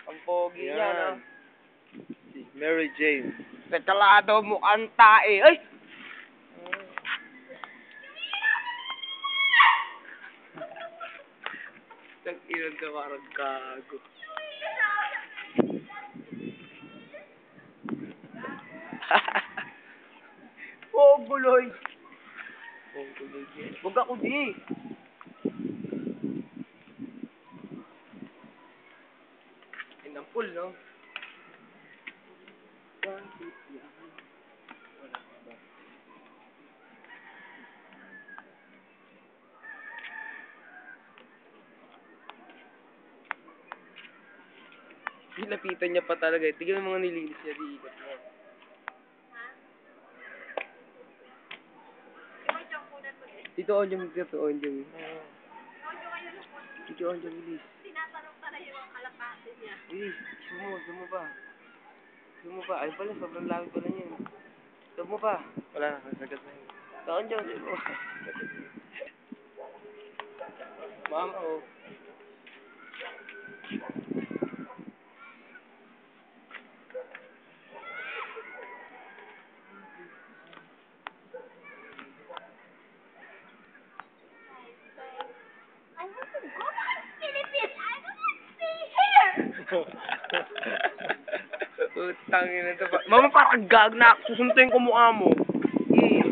Ang pogi niya, no? Si Mary Jane. Sa kalado mukhang tae. Ay! Nag-ilan ka parang gago. Oo, guloy. Oo, guloy. Huwag ako di. Inampul, no? Nilapitan niya pa talaga. Tignan mo mga nilinis niya di ikot mo. Dito on yung dito on yung. Dito on yung bilis. Tinatanong pa na yung kalapate niya. Bilis, sumo pa. Sumo pa. Ay pala, sobrang laki pala niya. Sumo pa. Wala na, nasagat na yun. Taon dyan, sumo. Mama, oh. I want to go back to Philippines. I don't want to stay here. Utang ina to pa. Mama, parang gag na. Susuntuin ko mukha mo. Eh.